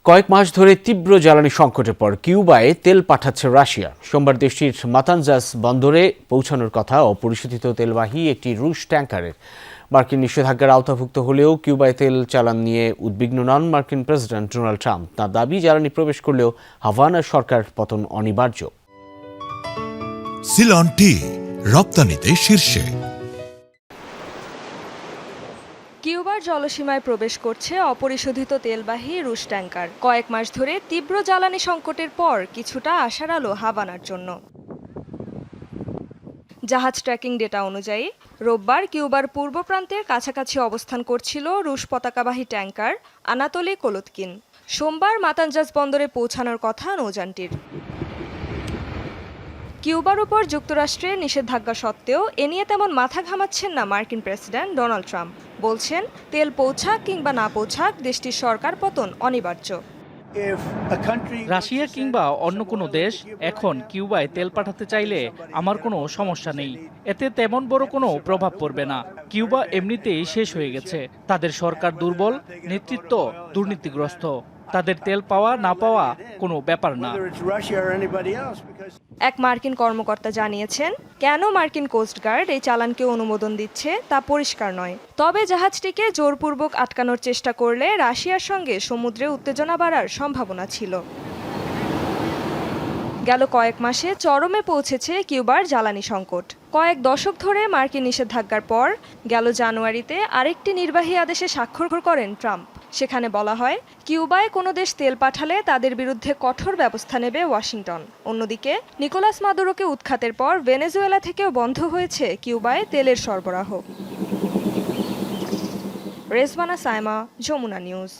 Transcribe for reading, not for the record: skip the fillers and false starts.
কয়েক মাস ধরে তীব্র জ্বালানি সংকটের পর কিউবায় তেল পাঠাচ্ছে রাশিয়া। সোমবার দেশটির মাতানজাস বন্দরে পৌঁছানোর কথা অপরিশোধিত তেলবাহী একটি রুশ ট্যাঙ্কারের। মার্কিন নিষেধাজ্ঞার আওতাভুক্ত হলেও কিউবায় তেল চালান নিয়ে উদ্বিগ্ন নন মার্কিন প্রেসিডেন্ট ডোনাল্ড ট্রাম্প। তাঁর দাবি, জ্বালানি প্রবেশ করলেও হাভানার সরকার পতন অনিবার্য। সিলন টি রপ্তানিতে শীর্ষে। কিউবার জলসীমায় প্রবেশ করছে অপরিশোধিত তেলবাহী রুশ ট্যাঙ্কার। কয়েক মাস ধরে তীব্র জ্বালানি সংকটের পর কিছুটা আশার আলো হাভানার জন্য। জাহাজ ট্র্যাকিং ডেটা অনুযায়ী রোববার কিউবার পূর্ব প্রান্তের কাছাকাছি অবস্থান করছিল রুশ পতাকাবাহী ট্যাঙ্কার আনাতোলি কোলুতকিন। সোমবার মাতানজাস বন্দরে পৌঁছানোর কথা নৌযানটির। কিউবার উপর যুক্তরাষ্ট্রের নিষেধাজ্ঞা সত্ত্বেও এ নিয়ে তেমন মাথা ঘামাচ্ছেন না মার্কিন প্রেসিডেন্ট ডোনাল্ড ট্রাম্প। বলছেন, তেল পৌঁছাক কিংবা না পৌঁছাক দেশটির সরকার পতন অনিবার্য। রাশিয়া কিংবা অন্য কোনো দেশ এখন কিউবায় তেল পাঠাতে চাইলে আমার কোনো সমস্যা নেই। এতে তেমন বড় কোনো প্রভাব পড়বে না। কিউবা এমনিতেই শেষ হয়ে গেছে। তাদের সরকার দুর্বল, নেতৃত্ব দুর্নীতিগ্রস্ত। তাদের তেল পাওয়া না পাওয়া কোনো ব্যাপার না। এক মার্কিন কর্মকর্তা জানিয়েছেন, কেন মার্কিন কোস্টগার্ড এই চালানকে অনুমোদন দিচ্ছে তা পরিষ্কার নয়। তবে জাহাজটিকে জোরপূর্বক আটকানোর চেষ্টা করলে রাশিয়ার সঙ্গে সমুদ্রে উত্তেজনা বাড়ার সম্ভাবনা ছিল। গেল কয়েক মাসে চরমে পৌঁছেছে কিউবার জ্বালানি সংকট। কয়েক দশক ধরে মার্কিন নিষেধাজ্ঞার পর গেল জানুয়ারিতে আরেকটি নির্বাহী আদেশে স্বাক্ষর করেন ট্রাম্প। সেখানে বলা হয়, কিউবায় কোনো দেশ তেল পাঠালে তাদের বিরুদ্ধে কঠোর ব্যবস্থা নেবে ওয়াশিংটন। অন্যদিকে নিকোলাস মাদুরোকে উৎখাতের পর ভেনেজুয়েলা থেকেও বন্ধ হয়েছে কিউবায় তেলের সরবরাহ। রেজওয়ানা সাইমা, যমুনা নিউজ।